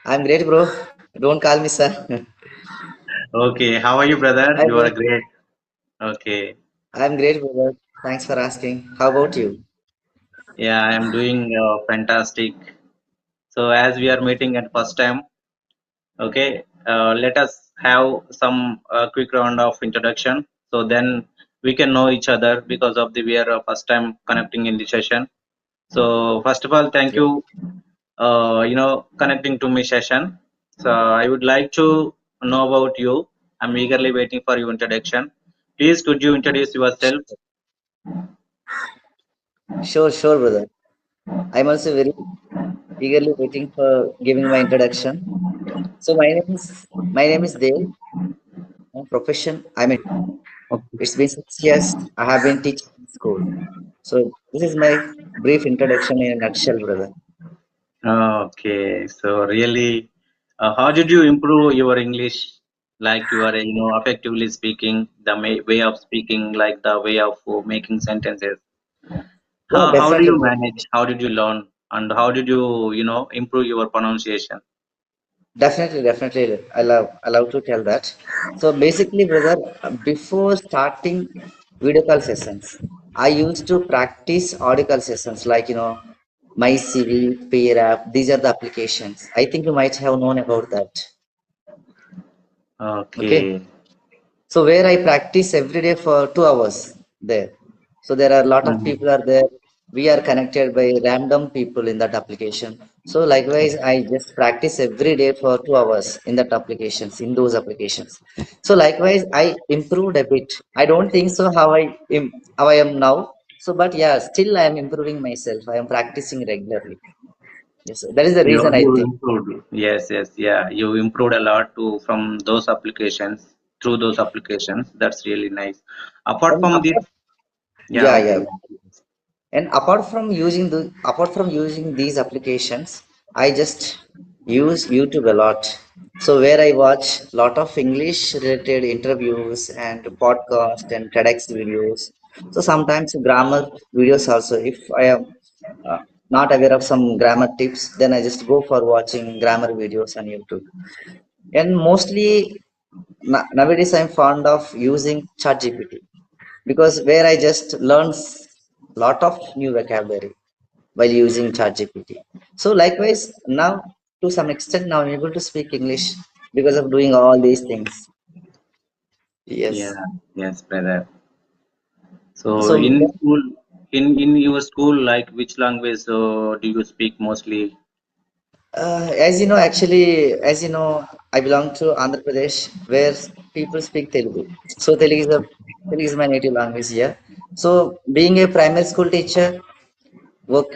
I'm great, bro. Don't call me sir. Okay, how are you, brother? Hi, You are bro. great. Okay, I'm great, brother. Thanks for asking. How about you? yeah, I am doing fantastic. So, as we are meeting at first time, okay, let us have some quick round of introduction. So then we can know each other because of the we are first time connecting in the session. So first of all, thank Yeah. you, connecting to my session. So I would like to know about you. I'm eagerly waiting for your introduction. Please, could you introduce yourself? Sure, brother. I'm also very eagerly waiting for giving my introduction. So my name is Dev. My profession. It's been 6 years. I have been teaching in school. So this is my brief introduction in a nutshell, brother. Okay, so really, how did you improve your English? Like you are, effectively speaking, the way of speaking, like the way of making sentences. Yeah, How do definitely, you bro. manage? How did you learn? And how did you, improve your pronunciation? Definitely. I love to tell that. So basically, brother, before starting video call sessions, I used to practice audio call sessions like my CV, Pair App. These are the applications. I think you might have known about that. Okay. Okay. So where I practice every day for 2 hours there. So there are a lot of Mhm. people are there. We are connected by random people in that application. So likewise, I just practice every day for 2 hours in that applications, in those applications. So likewise, I improved a bit. I don't think so how I am now. So but yeah, still I am improving myself. I am practicing regularly. Yes, that is the reason I You think. improved. Yes, yeah. You improved a lot too from those applications, through those applications. That's really nice. Apart And from this, apart, yeah, yeah, okay. yeah. And apart from using these applications, I just use YouTube a lot. So where I watch lot of English related interviews and podcast and TEDx videos. So sometimes grammar videos also. If I am uh, not aware of some grammar tips, then I just go for watching grammar videos on YouTube. And mostly nowadays I'm fond of using ChatGPT because where I just learn lot of new vocabulary while using ChatGPT. So likewise, now to some extent now I'm able to speak English because of doing all these things. Yeah, Yes. yes, brother. So So in school, in your school, like which language do you speak mostly? as you know, I belong to Andhra Pradesh where people speak Telugu. So Telugu is my native language here. So being a primary school teacher,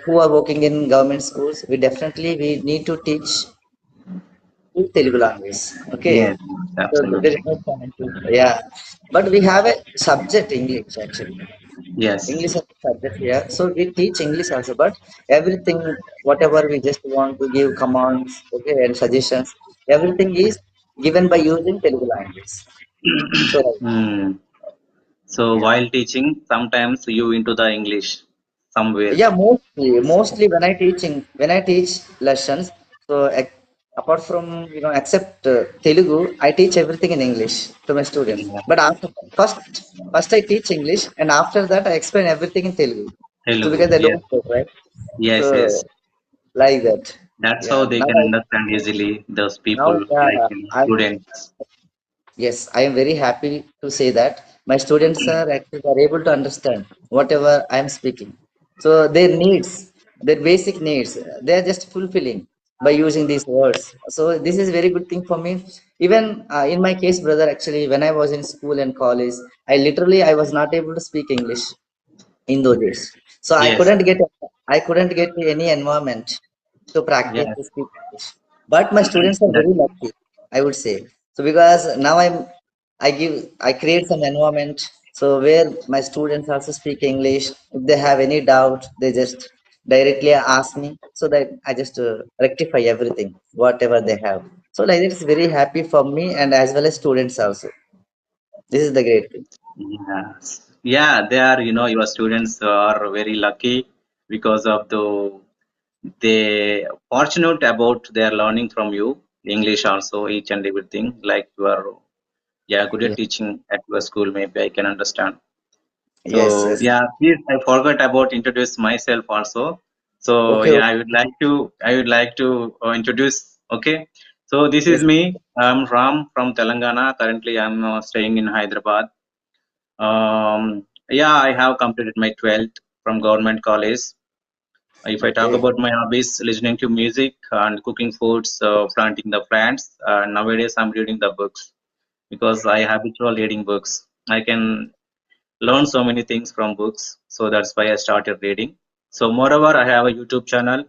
who are working in government schools, we need to teach Telugu language. Okay. Yes, So there absolutely. is no point yeah. But we have a subject English actually. Yes. English as a subject here. So we teach English also, but everything, whatever we just want to give commands, okay, and suggestions, everything is given by using Telugu language. So Hmm. So while teaching, sometimes you into the English somewhere. yeah, mostly when I teach lessons, so apart from except Telugu, I teach everything in English to my students. Yeah. But first first I teach English, and after that I explain everything in Telugu. So Telugu. because they Yes. don't know, right? So Yes, yes. like that. That's Yeah. how they can understand easily those people, Yeah, like I students. yes, I am very happy to say that my students are able to understand whatever I am speaking. So their needs, their basic needs, they are just fulfilling by using these words. So this is very good thing for me. Even in my case, brother, actually, when I was in school and college, I was not able to speak English in those days. So Yes. I couldn't get any environment to practice Yes. to speak English. But my students are That. very lucky, I would say. So because now I create some environment so where my students also speak English. If they have any doubt, they just directly ask me so that I just rectify everything, whatever they have. So like it's very happy for me and as well as students also. This is the great thing. Yes. Yeah, they are, your students are very lucky because of they fortunate about they are learning from you English also each and everything like you are yeah good at Yeah. teaching at your school maybe I can understand. So Yes, yes. yeah, please I forgot about introduce myself also. So Okay, yeah, okay. I would like to introduce. Okay, so this is Yes. me. I'm Ram from Telangana. Currently, I'm staying in Hyderabad. Yeah, I have completed my 12th from government college. If I talk Okay. about my hobbies, listening to music and cooking foods, planting the plants. Nowadays, I'm reading the books because I habitual reading books. I can learn so many things from books, so that's why I started reading. So, moreover, I have a YouTube channel.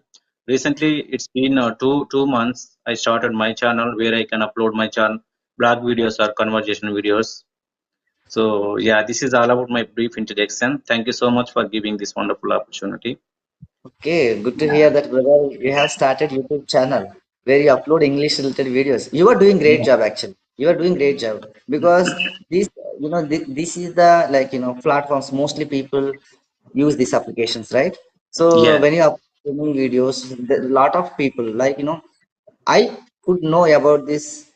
Recently, it's been 2 months. I started my channel where I can upload my channel blog videos or conversation videos. So, yeah, this is all about my brief introduction. Thank you so much for giving this wonderful opportunity. Okay, good to Yeah. hear that, brother. You have started YouTube channel where you upload English related videos. You are doing great Yeah. job actually. You are doing great job because this, this is the platforms mostly people use these applications, right? So Yeah. when you upload videos, a lot of people I could know about this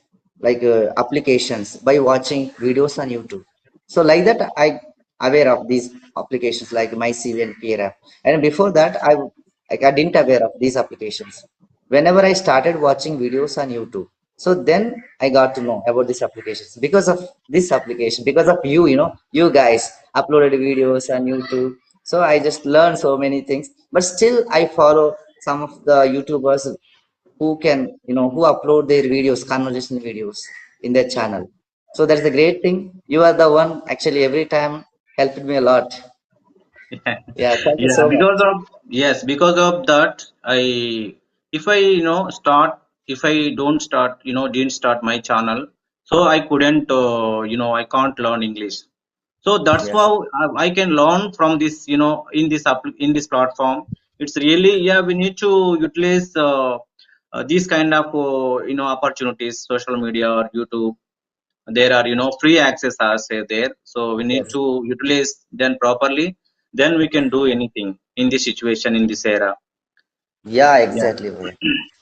applications by watching videos on YouTube. So like that, I aware of these applications like MyCV and Peer App. And before that, I didn't aware of these applications. Whenever I started watching videos on YouTube, so then I got to know about these applications because of this application, because of you, you guys uploaded videos on YouTube. So I just learned so many things. But still, I follow some of the YouTubers who can who upload their videos conversation videos in their channel. So that's the great thing. You are the one actually every time helped me a lot. Yeah, thank you Yeah, so much. because of yes, because of that, I if I start if I don't start didn't start my channel, so I couldn't I can't learn English. So that's Yes. how I can learn from this in this in this platform. It's really yeah we need to utilize these kind of opportunities, social media or YouTube. There are free access are say there, so we need Yes. to utilize them properly, then we can do anything in this situation in this era. Yeah, Yeah, exactly, brother.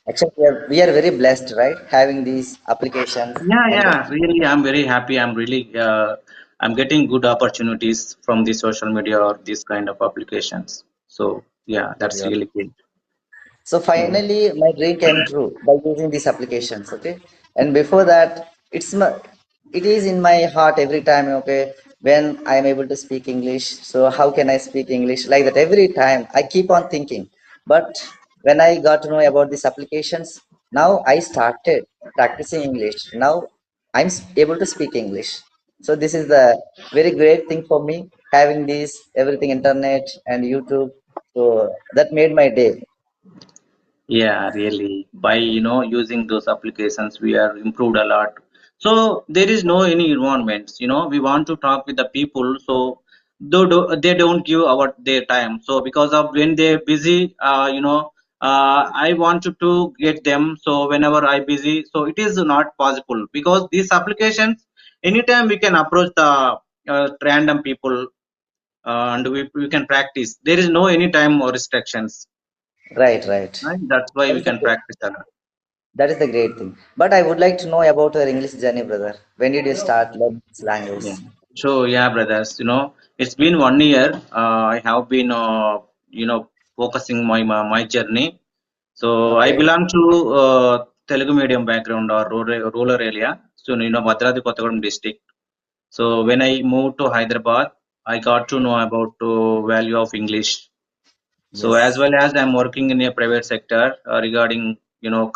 Actually, we are very blessed, right, having these applications yeah, and yeah, really I'm very happy, I'm really I'm getting good opportunities from the social media or this kind of applications. So yeah, that's yeah. really great. So So finally, my dream came true by using these applications. Okay, and before that, it is in my heart every time. Okay, when I am able to speak English, so how can I speak English like that? Every time I keep on thinking. But when I got to know about these applications, now I started practicing English. Now I'm able to speak English. So this is the very great thing for me having this everything internet and YouTube. So that made my day. yeah, really. By using those applications, we are improved a lot. So there is no any environments. We want to talk with the people, so they don't give our their time. So because of when they're busy, I wanted to get them. So whenever I busy, so it is not possible because these applications, anytime we can approach the random people and we can practice. There is no any time or restrictions. Right, right. Right? That's why That we is the can practice a lot. that is the great thing. But I would like to know about your English journey, brother. When did you start learning this language? Yeah. So yeah, brothers, it's been 1 year. I have been, focusing my journey. So I Okay. belong to Telugu medium background or rural area. So Bhadradi Kottagudem district. So when I moved to Hyderabad, I got to know about value of English. So as Yes. well as I'm working in a private sector regarding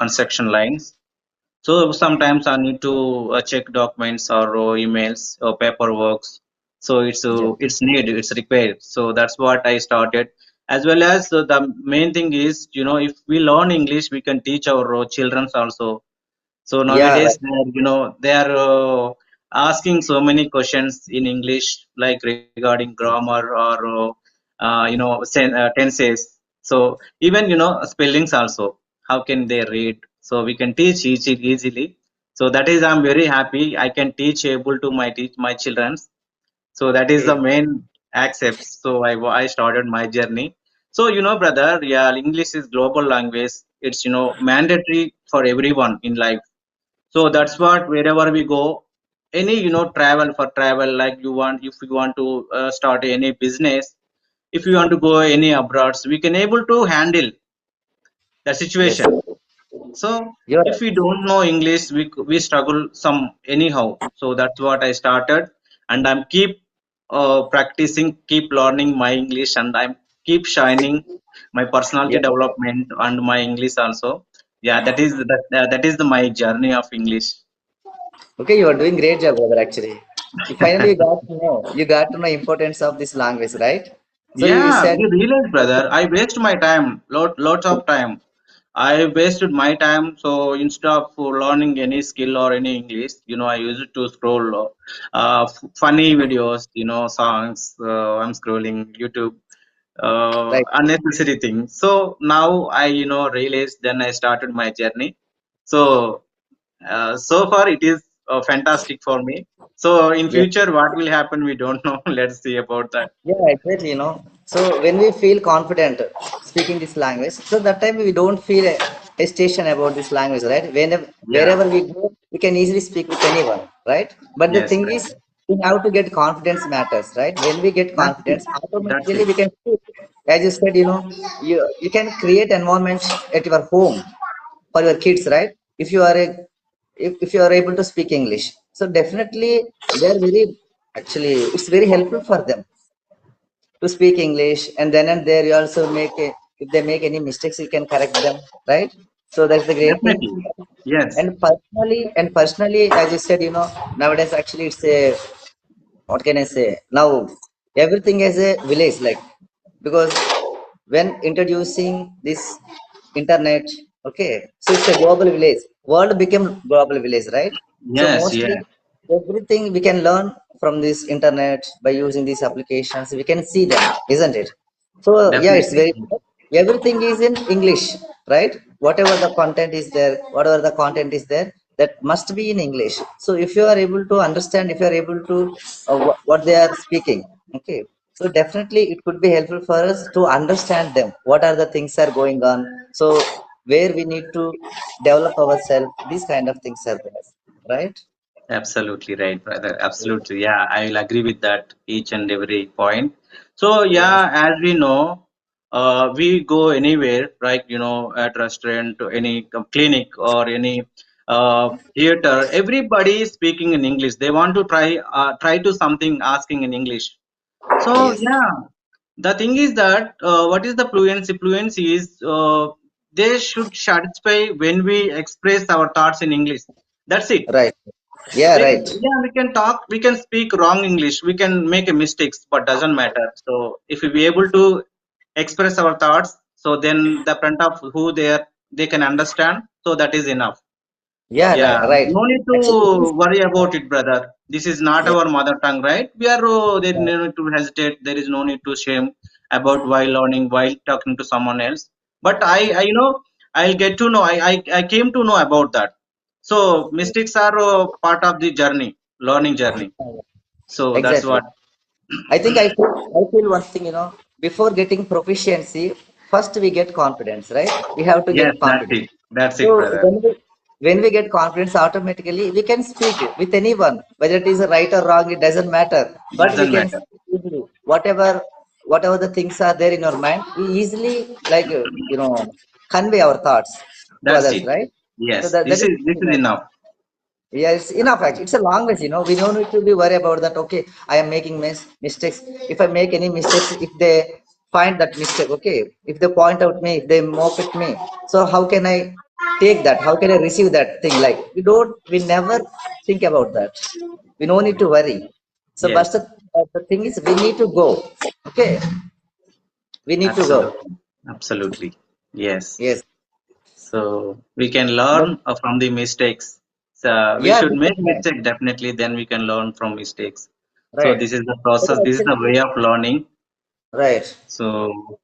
construction lines. So sometimes I need to check documents or emails or paperwork. So Yes. it's need it's required. So that's what I started. As well as the main thing is if we learn English, we can teach our children also. So Yeah, nowadays, right. they are asking so many questions in English, like regarding grammar or tenses. So even spellings also. How can they read? So we can teach easily. So that is I'm very happy. I can teach able to teach my children. So that is the Okay. main accepts. So I started my journey. So, brother, yeah, English is global language. It's, mandatory for everyone in life. So that's what wherever we go, any, travel, like if you want to start any business, if you want to go any abroad, we can able to handle the Yes, situation. So you're if right. we don't know English, we struggle some anyhow. So that's what I started, and I'm keep practicing, keep learning my English, and I'm keep shining my personality Yeah. development and my English also. Yeah, that is my journey of English. Okay, you are doing great job, brother. Actually, you finally got to know importance of this language, right? So you Yeah, said, you realize, brother, I waste my time, lots of time. I wasted my time. So instead of learning any skill or any English, I used to scroll funny videos, songs. I'm scrolling YouTube, right. unnecessary things. So now I, realized. Then I started my journey. So so far it is fantastic for me. So in Yeah. future, what will happen? We don't know. Let's see about that. Yeah, exactly. So when we feel confident speaking this language, so that time we don't feel a hesitation about this language, right? Yeah. Wherever we go, we can easily speak with anyone, right? But the Yes. thing Right. is, we have to get confidence matters, right? When we get That's it. confidence, That's automatically it. we can speak. As you said, you can create environment at your home for your kids, right? If you are able to speak English, so definitely they're very actually it's very helpful for them to speak English, and then and there you also if they make any mistakes, you can correct them, right? So that's the great thing. Definitely. Yes. And personally, as you said, nowadays actually it's a what can I say? Now everything is a village, like because when introducing this internet, okay, so it's a global village. World became global village, right? So Yes. mostly Yes. everything we can learn from this internet by using these applications. We can see them, isn't it? So yeah, it's Definitely. very everything is in English, right? Whatever the content is there, whatever the content is there, that must be in English. So if you are able to understand, if you are able to what they are speaking, okay, so definitely it could be helpful for us to understand them. What are the things are going on? So where we need to develop ourselves, these kind of things are there, right? Absolutely right, brother. Absolutely. Yeah, I will agree with that each and every point. So Yes, yeah, as we know, we go anywhere, right? At restaurant, to any clinic or any theater. Everybody is speaking in English. They want to try to something asking in English. So yes, yeah, the thing is that what is the fluency? Fluency is they should satisfy when we express our thoughts in English. That's it. right. Yeah, we, right. yeah, we can talk, we can speak wrong English, we can make a mistakes, but doesn't matter. So if we be able to express our thoughts, so then the front of who they can understand, so that is enough. Yeah, Yeah, right. no need to Actually, this, worry about it, brother. This is not yeah, our mother tongue, right? We are there is no need to hesitate, there is no need to shame about while learning, while talking to someone else. But I I'll get to know, I came to know about that. So mistakes are part of the journey, learning journey. So that's exactly. what. I feel one thing, before getting proficiency, first we get confidence, right? We have to Yes, get that's confidence. it. That's So it, brother. when we get confidence, automatically we can speak with anyone, whether it is right or wrong, it doesn't matter. But we Doesn't can matter. speak easily. Whatever the things are there in your mind, we easily convey our thoughts to That's others, it. right? So Yes, that is this is enough. yeah, it's enough actually. It's a language, we don't need to be worried about that. Okay, I am making mistakes. If I make any mistakes, if they find that mistake, okay, if they point out me, if they mock at me, so how can I take that? How can I receive that thing? Like we never think about that. We no need to worry. So, but Yes, the thing is, we need to go. Okay, we need to go. absolutely. Absolutely. Yes. Yes. So we can But, learn from the mistakes. So we yeah, should we make can learn. mistake definitely. Then we can learn from mistakes. So Right. this is the But process. This is the actually, way of learning. right. So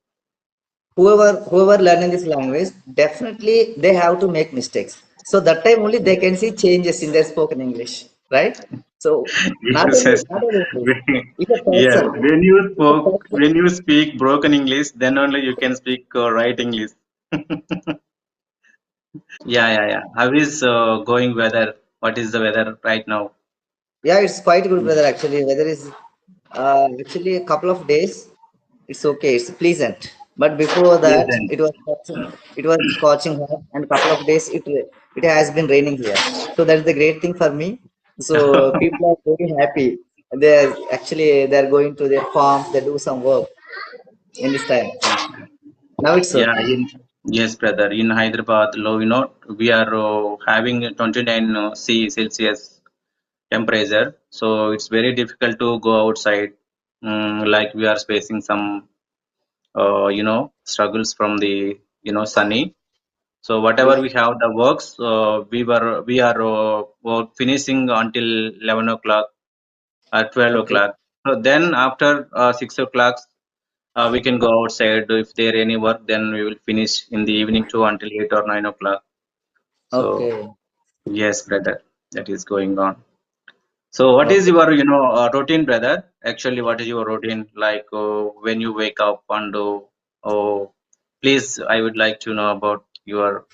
Whoever learning this language, definitely they have to make mistakes, so that time only they can see changes in their spoken English. right? So not Yes, only yes. not only this, if a Yes, person, if a person, when you speak broken English, then only you can speak right English. Yeah, yeah, yeah. How is going weather? What is the weather right now? yeah, it's quite good weather actually. Weather is actually a couple of days. It's okay. It's pleasant. But before that, Pleasant. it was scorching hot, and couple of days it has been raining here. So that's the great thing for me. So people are very happy. They're going to their farms. They do some work in this time. Now it's Yeah, okay. yes, brother. In Hyderabad, we are having 29 C Celsius temperature, so it's very difficult to go outside. Like we are facing some, struggles from the, sunny. So whatever Yeah. we have the works, we are finishing until 11 o'clock or 12 Okay. o'clock. So then after 6 o'clock, we can go outside. If there any work, then we will finish in the evening too until 8 or 9 o'clock. So Okay. yes, brother, that is going on. So what is Okay. your, routine, brother? Actually, what is your routine like when you wake up and oh, please, I would like to know about your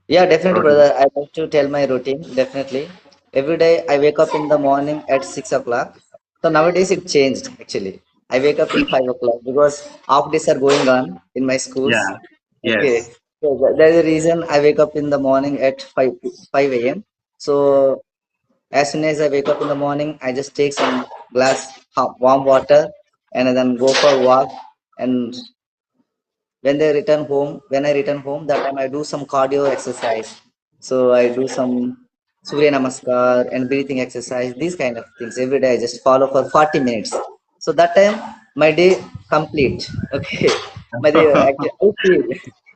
Yeah, definitely, routine. brother. I like to tell my routine. Definitely. Every day I wake up in the morning at 6 o'clock. So nowadays it changed actually. I wake up in 5 o'clock because half days are going on in my schools. Yeah. Okay. Yes. So that's the reason I wake up in the morning at 5 a.m. So as soon as I wake up in the morning, I just take some glass warm water and then go for a walk. And when I return home, that time I do some cardio exercise. So I do some surya namaskar and breathing exercise, these kind of things every day. I just follow for 40 minutes. So that time my day complete. Okay. My day actually I feel.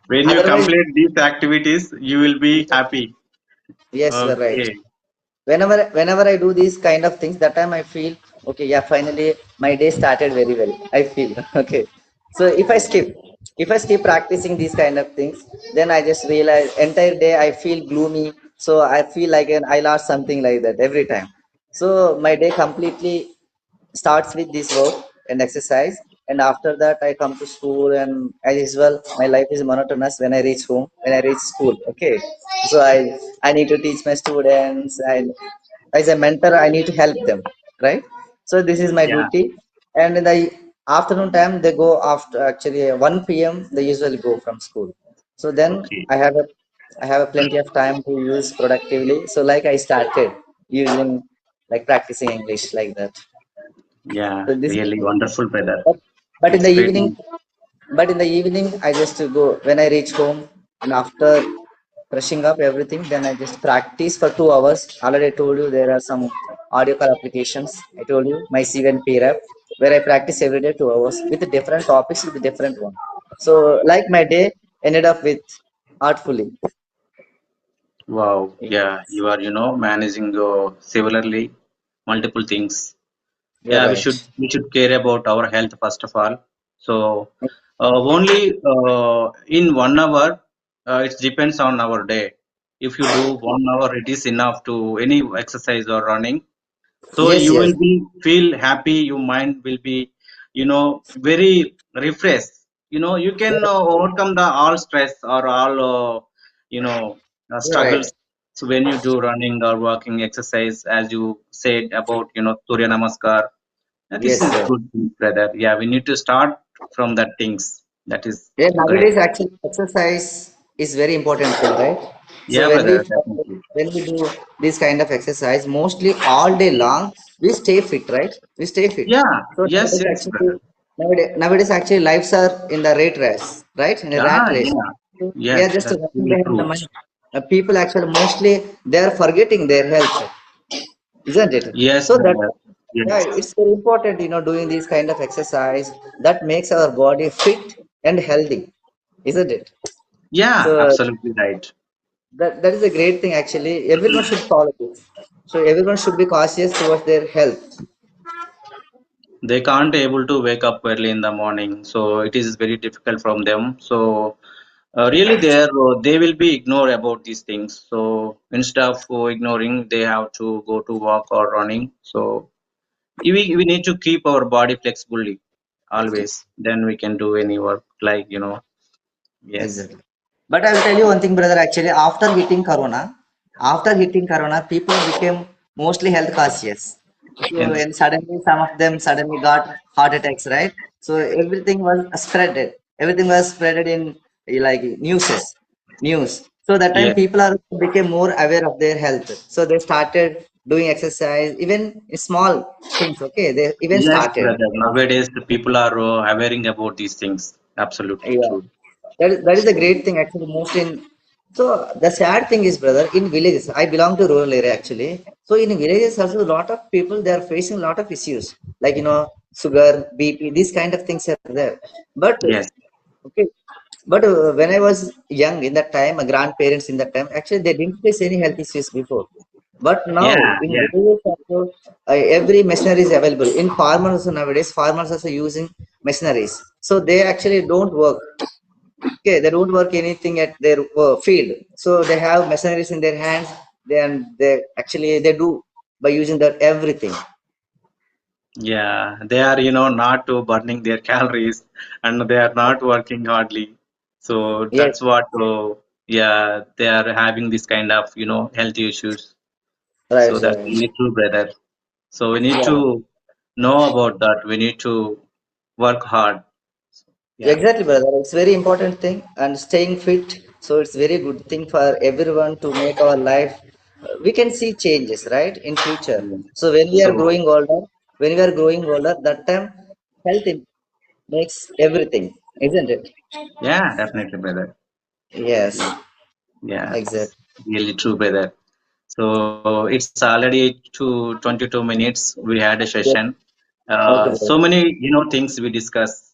When you Otherwise, complete these activities, you will be yes, happy. yes, you are right. Okay. Whenever I do these kind of things, that time I feel okay. Yeah, finally my day started very well. I feel okay. So if I skip practicing these kind of things, then I just realize entire day I feel gloomy. So I feel like I lost something like that every time. So my day completely starts with this work and exercise, and after that I come to school, and as usual my life is monotonous when I reach home, when I reach school. Okay. So I need to teach my students, and as a mentor I need to help them, right? So this is my Yeah. duty. And in the afternoon time they go after actually 1 p.m. they usually go from school. So then Okay. I have a plenty of time to use productively. So like I started using, like practicing English like that. Yeah. So this is Really wonderful, brother. but, but in It's the pretty. evening, I just go when I reach home, and after brushing up everything, then I just practice for 2 hours. Already I told you there are some audio call applications. I told you my C1 PRAP, where I practice every day 2 hours with different topics with different one. So like my day ended up with artfully. Wow. Yeah. Yes, You are, managing similarly multiple things. you're Yeah, right. we should care about our health first of all. So only in 1 hour, it depends on our day. If you do 1 hour, it is enough to any exercise or running. So Yes, you will yes, be feel happy. Your mind will be, very refreshed. You can you're, overcome the all stress or all you're right. struggles. So when you do running or walking exercise, as you said about Surya Namaskar, this Yes, is sir. good, brother. Yeah, we need to start from that things. That is Yeah, great. nowadays actually exercise is very important thing, right? So Yeah, brother, definitely. when we do this kind of exercise, mostly all day long, we stay fit, right? We stay fit. Yeah, So yes, yes, brother. nowadays actually lives are in the rat race, right? In a rat Yeah, race. yeah. So we are Yes, just that's running really behind the true. money. People actually mostly they are forgetting their health, isn't it? Yes, So that brother. yeah, Yes. it's very important, doing these kind of exercise that makes our body fit and healthy, isn't it? Yeah, So absolutely right. that is a great thing actually. Everyone should follow this. So everyone should be cautious towards their health. They can't able to wake up early in the morning, so it is very difficult from them. So Really they will be ignore about these things. So instead of ignoring, they have to go to walk or running. So we need to keep our body flexibly always, then we can do any work, like yes. Exactly. But I will tell you one thing, brother. Actually, after hitting Corona, people became mostly health conscious. So, Yes, and suddenly, some of them suddenly got heart attacks, right? So everything was spreaded. Everything was spreaded in like news. So that time, yes, people are became more aware of their health. So they started doing exercise, even in small things. Okay, they even yes, started. brother. Nowadays the people are aware about these things. Absolutely Yeah. true. That is a great thing actually. Most in so the sad thing is, brother, in villages. I belong to rural area actually. So in villages also a lot of people they are facing a lot of issues like sugar, BP, these kind of things are there. But Yes. okay, but when I was young in that time, my grandparents in that time actually they didn't face any health issues before. But now Yeah, in yeah, villages also every machinery is available. In farmers also nowadays, farmers also using machineries. So they actually don't work. Okay, they don't work anything at their field. So they have machineries in their hands. Then they actually they do by using that everything. yeah. They are not burning their calories, and they are not working hardly. So Yes, that's what yeah, they are having this kind of health issues. So right, that's right. really true, brother. So we need to Yeah, know about that. We need to work hard. Yeah, exactly, brother. It's very important thing and staying fit. So it's very good thing for everyone to make our life. We can see changes, right, in future. yeah. So So when we are growing older, that time health makes everything, isn't it? yeah, definitely, brother. Yes, Yeah, exactly. really true, brother. So it's already 22 minutes. We had a Yes. session. Okay, So brother. many things we discuss,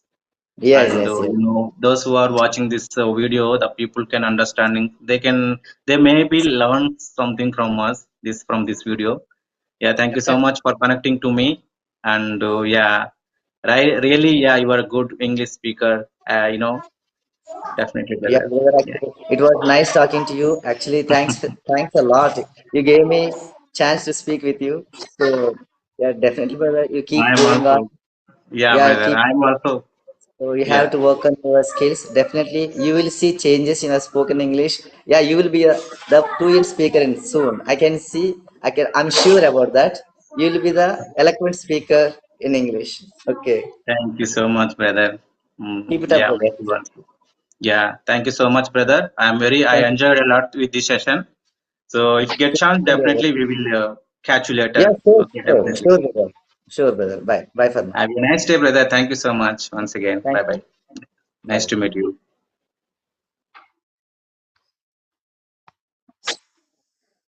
Yes, and yes, yes. those who are watching this video, the people can understanding. They maybe learn something from us from this video. Yeah, thank you so much for connecting to me. And yeah, right, really, yeah, you are a good English speaker. Definitely, Yeah, brother. brother, Yeah, actually, it was nice talking to you. Actually, thanks a lot. You gave me chance to speak with you. So, yeah, definitely, brother. You keep I'm going on. also. Yeah, Yeah, brother. keep. I'm also. So you have Yeah, to work on your skills. Definitely, you will see changes in a spoken English. Yeah, you will be the fluent speaker in soon. I can see. I'm sure about that. You will be the eloquent speaker in English. Okay, thank you so much, brother. keep it up, Yeah, brother. me too also. Yeah, thank you so much, brother. I Thank you. enjoyed a lot with this session. So if you get chance, Sure, brother. definitely we will catch you Yeah, later. sure, Okay, sure, definitely. sure, brother. Sure, brother. Bye. Bye for now. Have a nice day, brother. Thank you so much once again. Thank Bye bye. you. Nice Bye. to meet you.